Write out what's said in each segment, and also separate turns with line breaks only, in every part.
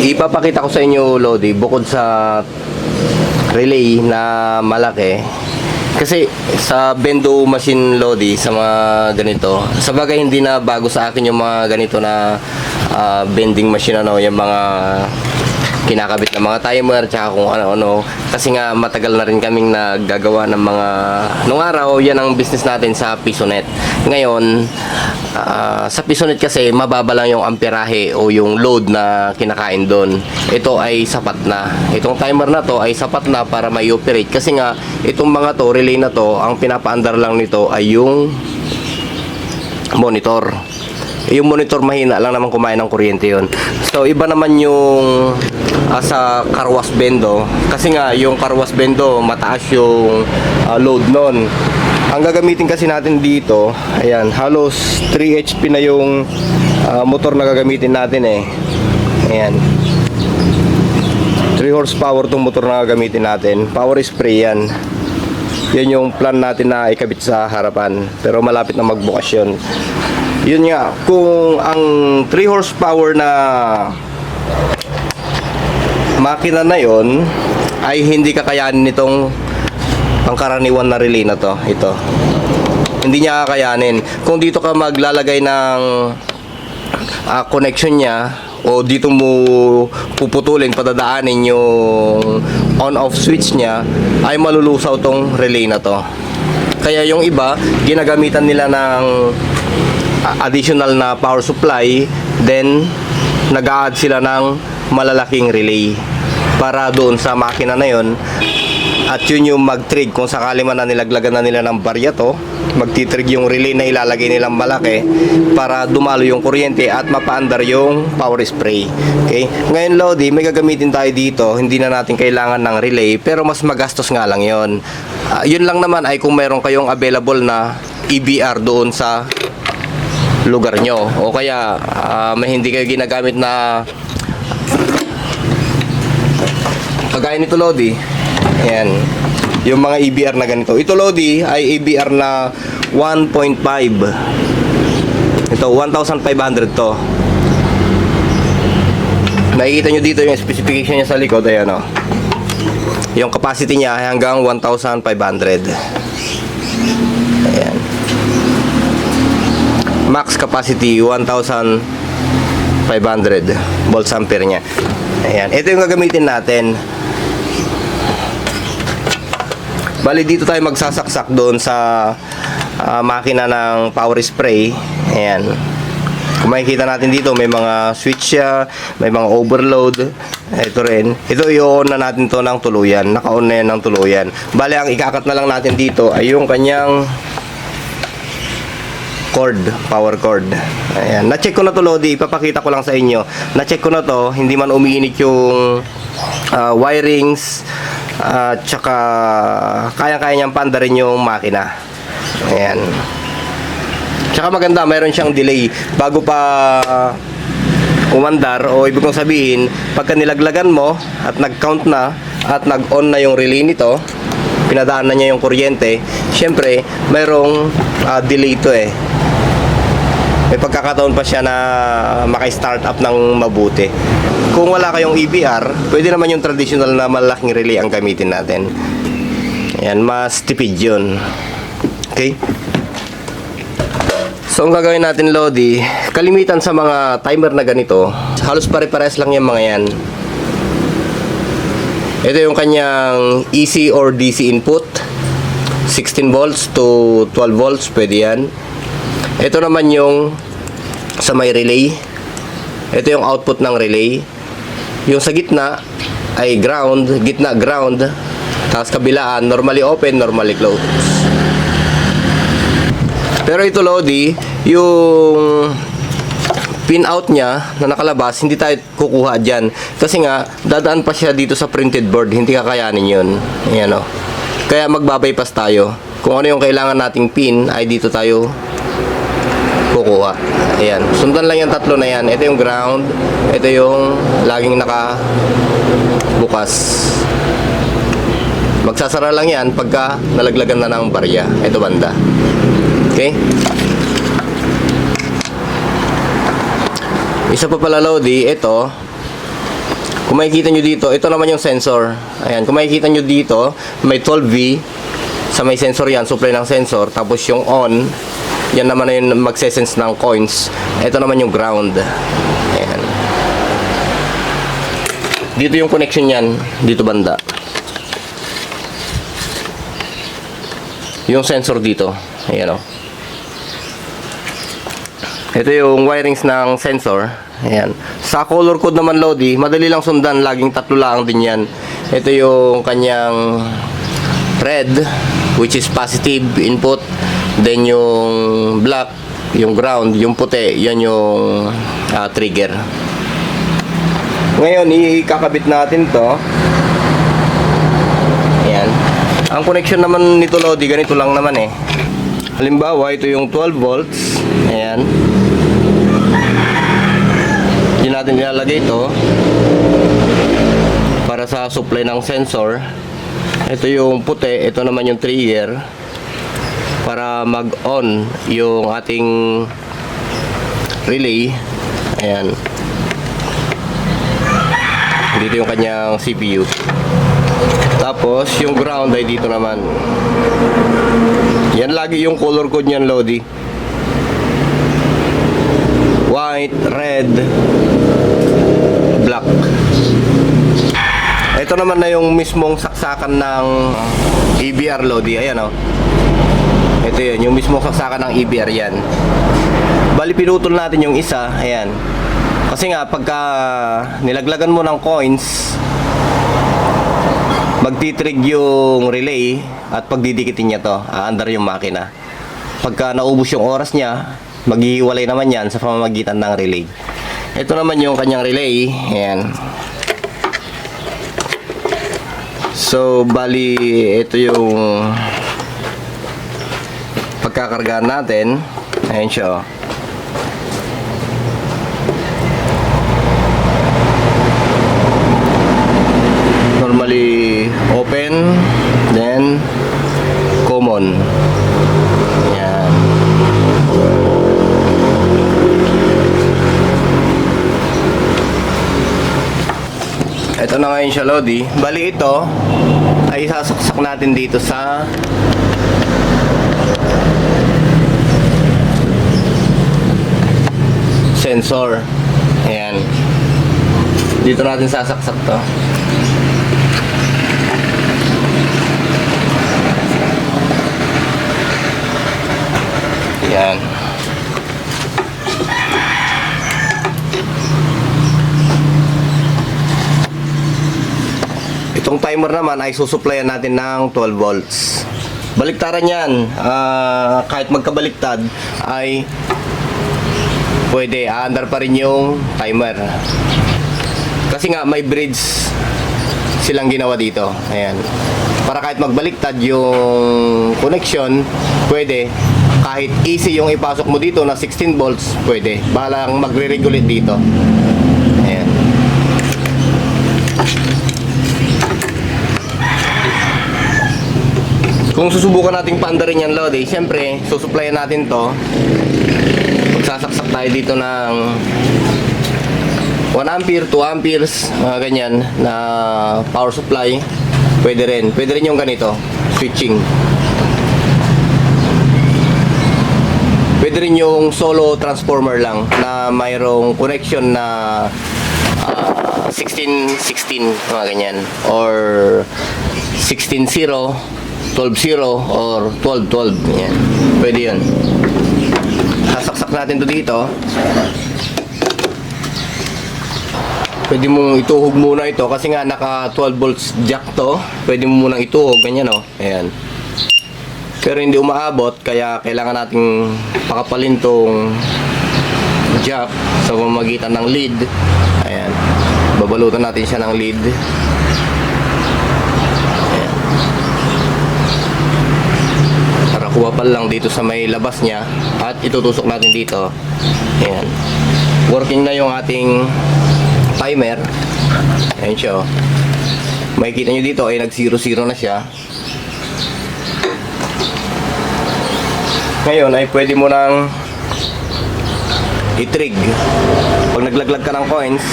Ipapakita ko sa inyo, Lodi, bukod sa relay na malaki, kasi sa bendo machine, Lodi, sa mga ganito, sa bagay hindi na bago sa akin yung mga ganito na bending machine, ano, yung mga kinakabit na mga timer tsaka kung ano-ano, kasi nga matagal na rin kaming naggagawa ng mga nung araw. Yan ang business natin sa Pisonet. Ngayon sa Pisonet kasi mababa lang yung amperahe o yung load na kinakain doon. Ito ay sapat na, itong timer na to ay sapat na para may operate, kasi nga itong mga to, relay na to, ang pinapaandar lang nito ay yung monitor. Yung monitor mahina lang naman kumain ng kuryente yon. So iba naman yung sa carwash bendo, kasi nga yung carwash bendo mataas yung load nun. Ang gagamitin kasi natin dito, ayan, halos 3 HP na yung motor na gagamitin natin eh. Ayan, 3 horsepower tong motor na gagamitin natin. Power spray yan. Yan yung plan natin na ikabit sa harapan, pero malapit na magbukas yun. Yun nga, kung ang 3 horsepower na makina na yon ay hindi kakayanin nitong pangkaraniwan na relay na to, ito. Hindi niya kakayanin. Kung dito ka maglalagay ng connection niya, o dito mo puputulin, padadaanin yung on-off switch niya, ay malulusaw tong relay na to. Kaya yung iba, ginagamitan nila ng additional na power supply, then nag-a-add sila ng malalaking relay para doon sa makina na yon, at yun yung mag-trig kung sakali man na nilaglagan na nila ng barya to, magtitrig yung relay na ilalagay nilang malaki para dumalo yung kuryente at mapaandar yung power spray. Okay? Ngayon, Lodi, may gagamitin tayo dito, hindi na natin kailangan ng relay, pero mas magastos nga lang yon. Yun lang naman ay kung meron kayong available na EBR doon sa lugar nyo, o kaya may hindi kayo ginagamit na kagaya nito, Lodi. Ayan, yung mga EBR na ganito. Ito, Lodi, ay EBR na 1.5. Ito 1,500 to. Nakikita nyo dito yung specification niya sa likod. Ayan, o, yung capacity niya ay hanggang 1,500. Ayan, max capacity 1,500 volts ampere nya. Ayan, ito yung gagamitin natin. Bali, dito tayo magsasaksak doon sa makina ng power spray. Ayan, kung makikita natin dito, may mga switch siya, may mga overload. Ito rin, ito i-on na natin to ng tuluyan, naka-on na yan ng tuluyan. Bali, ang ikakat na lang natin dito ay yung kanyang cord, power cord. Ayan, na-check ko na to, Lodi, ipapakita ko lang sa inyo. Na-check ko na to, hindi man umiinit yung wirings, tsaka kaya-kaya niyang pandarin yung makina. Ayan, tsaka maganda, mayroon siyang delay bago pa umandar, o ibig kong sabihin, pagka nilaglagan mo at nag-count na at nag-on na yung relay nito, pinadaan na niya yung kuryente, syempre mayroong delay to eh. May pagkakataon pa siya na maka-start up ng mabuti. Kung wala kayong EBR, pwede naman yung traditional na malaking relay ang gamitin natin. Ayan, mas tipid yun. Okay? So, ang gagawin natin, Lodi, kalimitan sa mga timer na ganito, halos pare-pares lang yung mga yan. Ito yung kanyang AC or DC input, 16 volts to 12 volts, pwede yan. Ito naman yung sa may relay. Ito yung output ng relay. Yung sa gitna ay ground, gitna ground, tapos kabilaan normally open, normally closed. Pero ito, Lodi, yung pin out niya na nakalabas, hindi tayo kukuha dyan, kasi nga dadaan pa siya dito sa printed board, hindi kakayanin yun. Ayan, o. Kaya magbabypass tayo. Kung ano yung kailangan nating pin ay dito tayo kukuha. Ayan, sundan lang yung tatlo na yan. Ito yung ground, ito yung laging nakabukas. Magsasara lang yan pagka nalaglagan na ng barya. Ito banda. Okay? Isa pa pala, Lodi, ito Kung makikita nyo dito, ito naman yung sensor. Ayan, kung makikita nyo dito, may 12V. Sa may sensor yan, supply ng sensor. Tapos yung on, yan naman na yung magsesense ng coins. Ito naman yung ground. Ayan. Dito yung connection yan. Dito banda. Yung sensor dito. Ayan o. Ito yung wirings ng sensor. Ayan. Sa color code naman, Lodi, madali lang sundan. Laging tatlo lang din yan. Ito yung kanyang red, which is positive input. Then yung black, yung ground, yung puti, yan yung trigger. Ngayon, ikakabit natin to. Ayan. Ang connection naman nito, Lodi, ganito lang naman eh. Halimbawa, ito yung 12 volts. Ayan. Diyan natin ilalagay ito para sa supply ng sensor. Ito yung puti, ito naman yung trigger para mag-on yung ating relay. Ayan. Dito yung kanyang CPU. Tapos yung ground ay dito naman. Yan lagi yung color code niyan, Lodi. White, red, black. Ito naman na yung mismong saksakan ng EBR, Lodi. Ayan o. Ito yun, yung mismong saksakan ng EBR yan. Bali pinutol natin yung isa. Ayan. Kasi nga pagka nilaglagan mo ng coins, magtitrig yung relay at pagdidikitin niya to, aandar yung makina. Pagka naubos yung oras niya, maghihiwalay naman yan sa pamamagitan ng relay. Ito naman yung kanyang relay. Ayan. So, bali, ito yung pagkakargaan natin. Ayan siya. Normally, open, then common. Ayan. Ito na ngayon siya, Lodi. Bali ito ay sasaksak natin dito sa sensor. Ayan. Dito natin sasaksak to. Ayan. Itong timer naman ay susuplayan natin ng 12 volts. Baliktaran yan. Kahit magkabaliktad ay pwede. Aandar pa rin yung timer. Kasi nga may bridge silang ginawa dito. Ayan. Para kahit magbaliktad yung connection, pwede. Kahit easy yung ipasok mo dito na 16 volts, pwede. Balang magre-regulate dito. Ayan. Kung susubukan nating paandarin yan, Lodi, siyempre, susuplayan natin to. Magsasaksak tayo dito ng 1 ampere, 2 amperes, mga ganyan, na power supply. Pwede rin. Pwede rin yung ganito, switching. Pwede rin yung solo transformer lang na mayroong connection na 16-16, mga ganyan. Or 16-0. 12-0 or 12-12. Yan. Pwede yun. Sasaksak natin to dito. Pwede mong ituhog muna ito kasi nga naka 12 volts jack to. Pwede mo munang ituhog. Ganyan o. Ayan. Pero hindi umaabot kaya kailangan nating pakapalin tong jack sa pamamagitan ng lead. Ayan. Babalutan natin siya ng lead. Kuwapal lang dito sa may labas niya at itutusok natin dito. Ayan. Working na yung ating timer. Ayan siya. Makikita nyo dito ay nag 0-0 na siya. Ngayon ay pwede mo nang i-trig Pag naglaglag ka ng coins,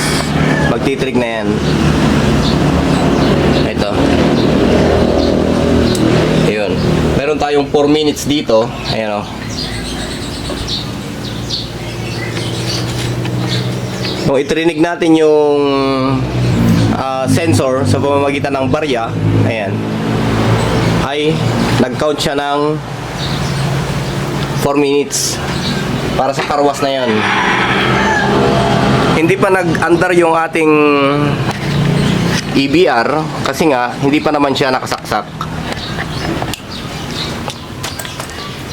magtitrig na yan. Ito. Ayun. Meron tayong 4 minutes dito. Ayan o. Kung itrinig natin yung sensor sa pamamagitan ng barya, ayan, ay nag-count siya ng 4 minutes para sa karwas na yan. Hindi pa nag-andar yung ating EBR kasi nga hindi pa naman siya nakasaksak.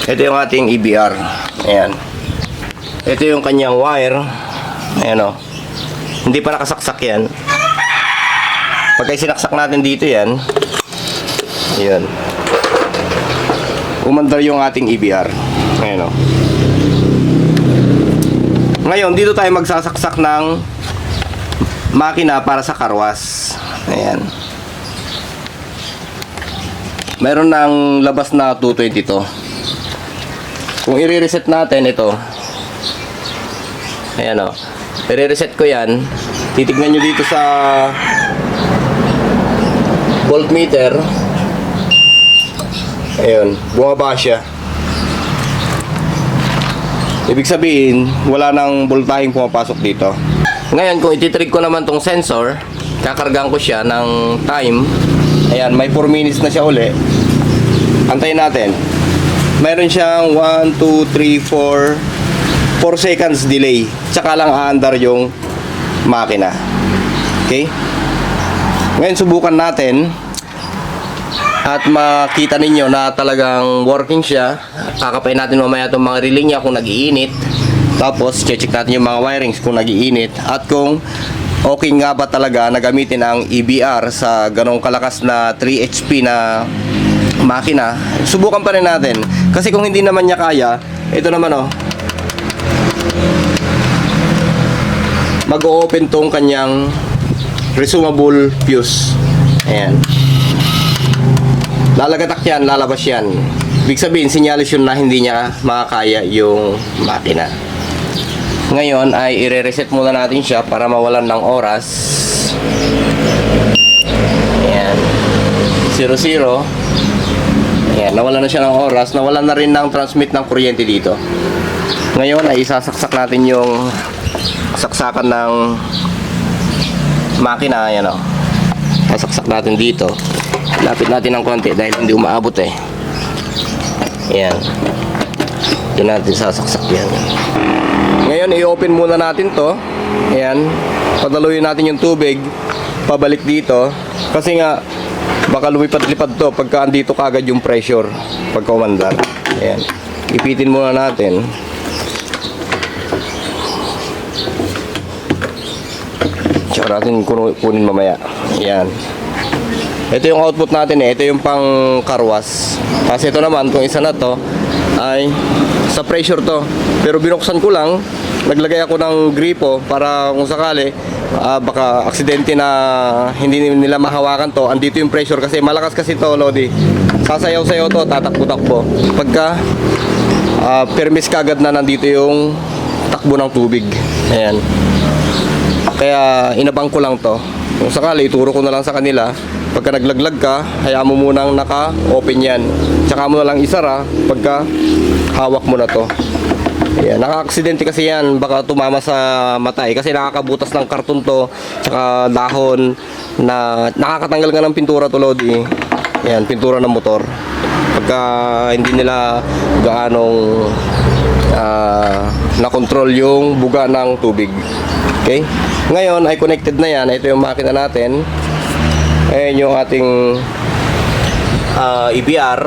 Ito yung ating EBR. Ayan. Ito yung kanyang wire. Ayan o. Hindi pa nakasaksak yan. Pagka sinaksak natin dito yan, ayan, umandar yung ating EBR. Ayan o. Ngayon, dito tayo magsasaksak ng makina para sa karwas. Ayan. Meron ng labas na 222. Kung i-reset natin ito, ayan o, i-reset ko yan. Titignan nyo dito sa voltmeter. Ayun, bumaba siya. Ibig sabihin, wala nang voltaheng pumapasok dito. Ngayon, kung ititrig ko naman tong sensor, kakargaan ko siya ng time. Ayan, may 4 minutes na siya uli. Antayin natin. Mayroon siyang 1, 2, 3, 4 seconds delay. Tsaka lang aandar yung makina. Okay? Ngayon, subukan natin at makita ninyo na talagang working siya. Kakapay natin mamaya itong mga relay niya kung nag-iinit. Tapos, check natin yung mga wirings kung nag-iinit. At kung okay nga ba talaga na gamitin ang EBR sa ganong kalakas na 3 HP na makina. Subukan pa rin natin. Kasi kung hindi naman niya kaya, ito naman o. Mag-o-open tong kanyang resumable fuse. Ayan. Lalagatak yan, lalabas yan. Ibig sabihin, sinyalis yun na hindi niya makakaya yung makina. Ngayon ay i-reset muna natin siya para mawalan ng oras. Ayan. 00. Ayan, nawalan na siya ng oras. Nawalan na rin ng transmit ng kuryente dito. Ngayon ay isasaksak natin yung saksakan ng makina. Ayan o. Sasaksak natin dito. Lapit natin ng konti dahil hindi umaabot eh. Ayan. Doon natin sasaksak yan. Ngayon i-open muna natin to. Ayan. Padaluyin natin yung tubig pabalik dito. Kasi nga baka lumipad-lipad to pagka andito kagad yung pressure pagka umandar. Ayan. Ipitin muna natin. Tsaka natin kunin mamaya. Ayan. Ito yung output natin eh. Ito yung pang karwas. Kasi ito naman, itong isa na to ay sa pressure to. Pero binuksan ko lang. Naglagay ako ng gripo para kung sakali baka aksidente na hindi nila mahawakan to. Andito yung pressure kasi malakas kasi to, Lodi. Sasayaw-sayaw to, tatakbo-takbo. Pagka permis kagad na nandito yung takbo ng tubig. Ayan. Kaya inabang ko lang to. Kung sakali, ituro ko na lang sa kanila. Pagka naglaglag ka, hayaan mo munang naka-open yan. Tsaka mo na lang isara pagka hawak mo na to. Ayan, naka-aksidente kasi yan. Baka tumama sa matay. Kasi nakakabutas ng karton to. Tsaka dahon na nakakatanggal nga ng pintura to, Lodi. Ayan, pintura ng motor. Pagka hindi nila gaanong na-control yung buga ng tubig. Okay? Ngayon ay connected na yan. Ito yung makina natin. Ayan yung ating EBR.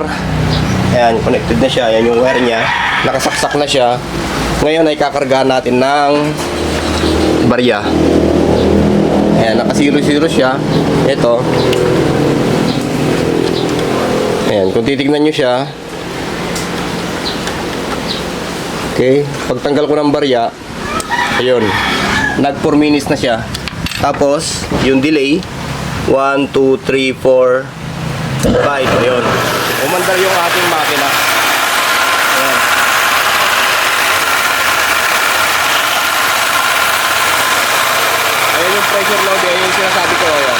Ayan, connected na siya. Ayan yung wire niya. Nakasaksak na siya. Ngayon ay kakargahan natin ng barya. Ayan, naka-0-0 siya. Ito. Ayan, kung titignan nyo siya. Okay, pagtanggal ko ng barya, ayun, nag 4 minutes na siya. Tapos, yung delay, 1, 2, 3, 4, 5, ayun. Umandar yung ating makina. Ayan. yung pressure load, eh, yung sinasabi ko, ayan.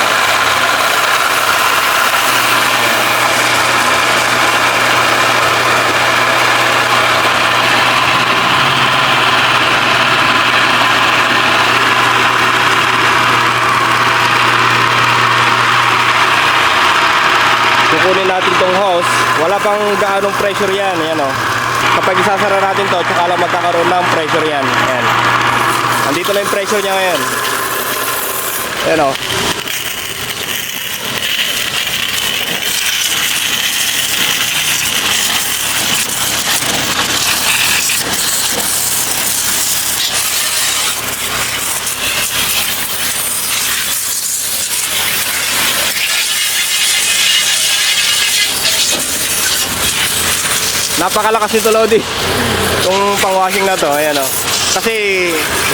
Kukunin natin tong hose, wala pang gaanong pressure yan, ayan o. Kapag isasara natin to, tsaka lang magkakaroon ng pressure yan, ayan. Andito na yung pressure niya ngayon. Ayan o. Napakalakas nito, Lodi. Itong pang-washing na to, ayan o. Kasi,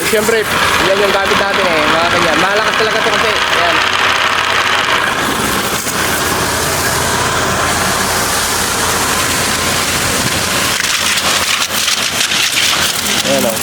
siyempre, yan yung gamit natin eh, mga kanyan. Malakas talaga to kasi, ayan. Ayan o.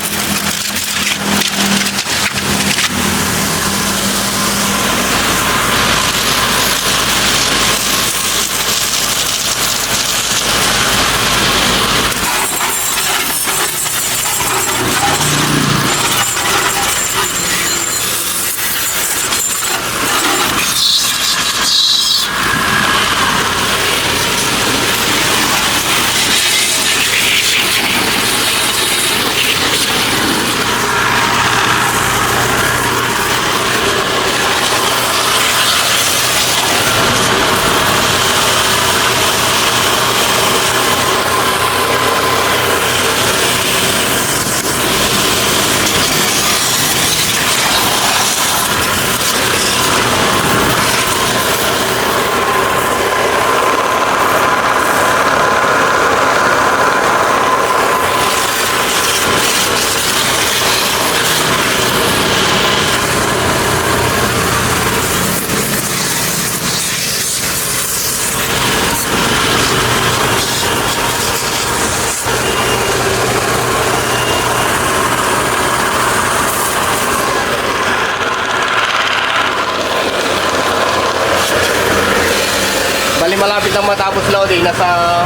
Bali malapit nang matapos, Lodi. Nasa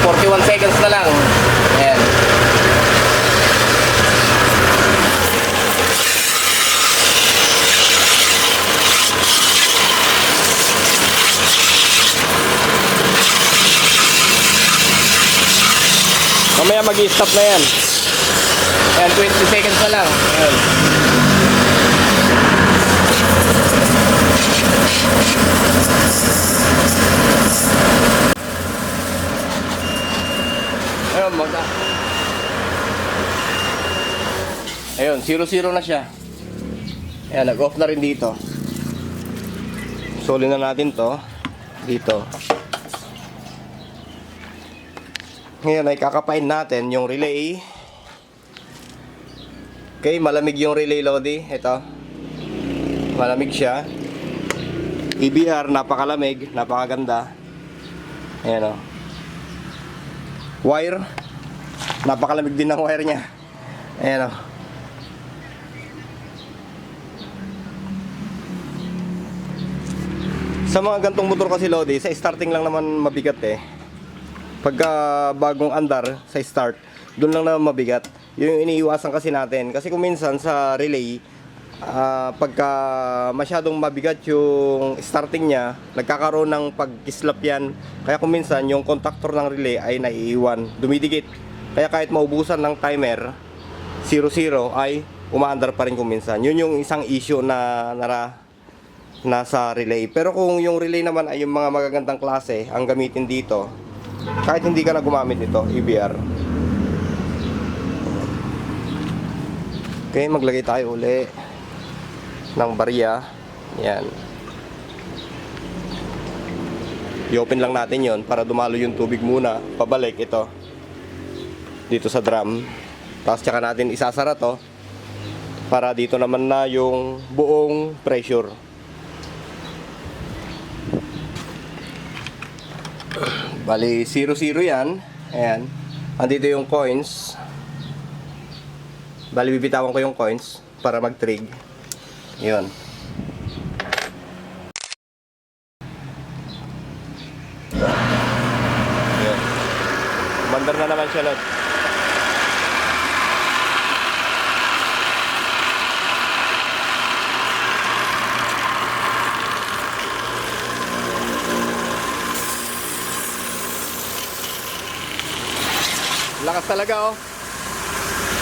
41 seconds na lang. Ayan. Mamaya mag-i-stop na yan. Ayan, 20 seconds na lang. Ayan. Ayun, 0-0 na siya. Ayan, nag-off na rin dito. Soli na natin to dito. Ngayon ay kakapain natin yung relay. Okay, malamig yung relay, Lodi. Ito, malamig siya. EBR, napakalamig, napakaganda. Ayan o. Wire, napakalamig din ng wire niya. Ayan o. Sa mga gantong motor kasi, Lodi, sa starting lang naman mabigat eh. Pagka bagong andar sa start, doon lang naman mabigat. Yun yung iniiwasan kasi natin. Kasi kung minsan sa relay, pagka masyadong mabigat yung starting niya, nagkakaroon ng pag-kislap yan. Kaya kung minsan yung contactor ng relay ay naiiwan, dumidikit. Kaya kahit maubusan ng timer 0-0 ay umaandar pa rin kung minsan. Yun yung isang issue na nasa relay. Pero kung yung relay naman ay yung mga magagandang klase ang gamitin dito, kahit hindi ka na gumamit nito, EBR. Okay, maglagay tayo uli ng barya. Yan. I-open lang natin yon para dumalo yung tubig muna. Pabalik ito dito sa drum. Tapos tsaka natin isasara to para dito naman na yung buong pressure. Bali 0-0 yan. Ayan. Andito yung coins. Bali bibitawan ko yung coins para mag-trig. Yun. Yun. Mandar na naman siya, Lord. Lakas talaga, oh.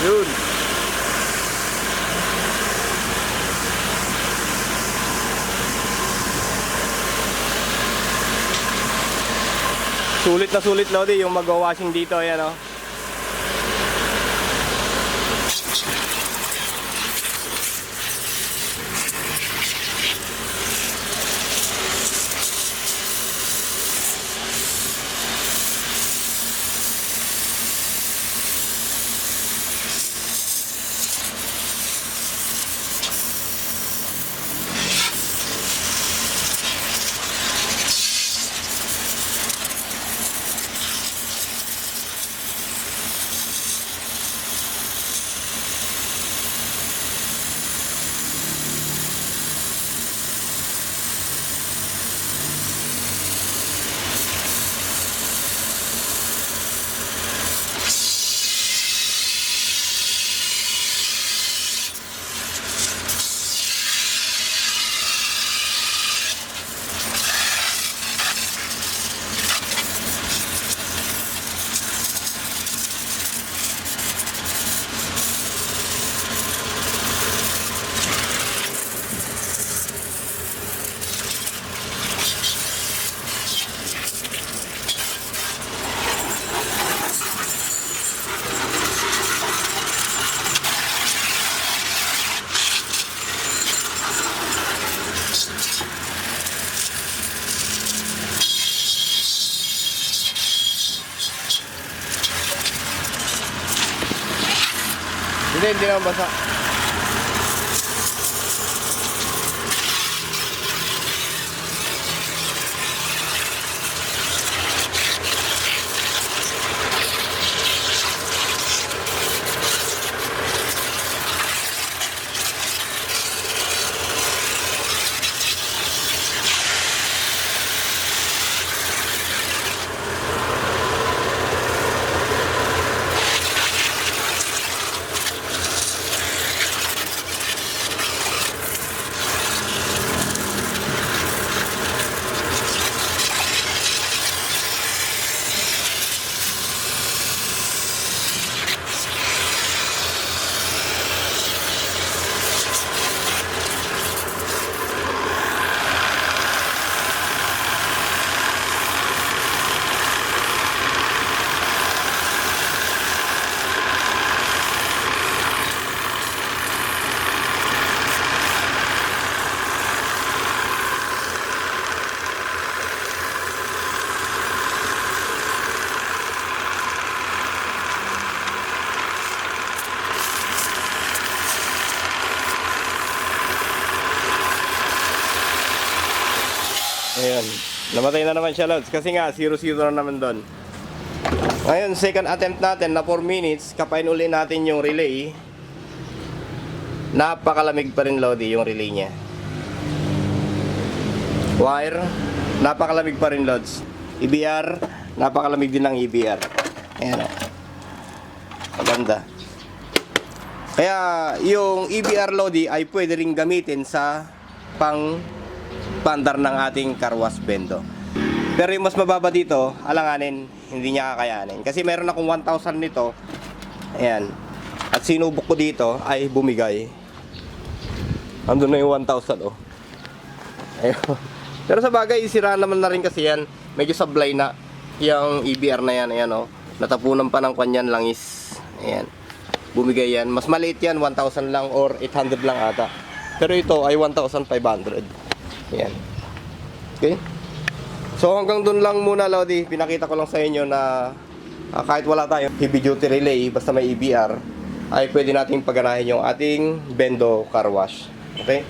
Yun. Sulit, Lodi, yung mag-washing dito, ayan, oh. Hindi naman basa. Ayan. Namatay na naman siya, Lods. Kasi nga, 0-0 na naman doon. Ngayon, second attempt natin na 4 minutes. Kapain uli natin yung relay. Napakalamig pa rin, Lodi, yung relay niya. Wire, napakalamig pa rin, Lods. EBR, napakalamig din ng EBR. Ayan. Maganda. Kaya, yung EBR, Lodi, ay pwede rin gamitin sa pandar ng ating car wash bendo. Pero yung mas mababa dito, alanganin, hindi niya kakayanin. Kasi meron akong 1,000 nito. Ayan. At sinubok ko dito ay bumigay. Andun na yung 1,000, oh. Ayun. Pero sa bagay, isira naman na rin kasi yan. Medyo sablay na yung EBR na yan. Ayan, oh. Natapunan pa ng kanyan langis. Ayan. Bumigay yan. Mas maliit yan, 1,000 lang or 800 lang ata. Pero ito ay 1,500. Ayan. Okay? So hanggang dun lang muna, Lodi. Pinakita ko lang sa inyo na kahit wala tayong heavy duty relay, basta may EBR, ay pwede nating pagganahin yung ating bendo car wash. Okay?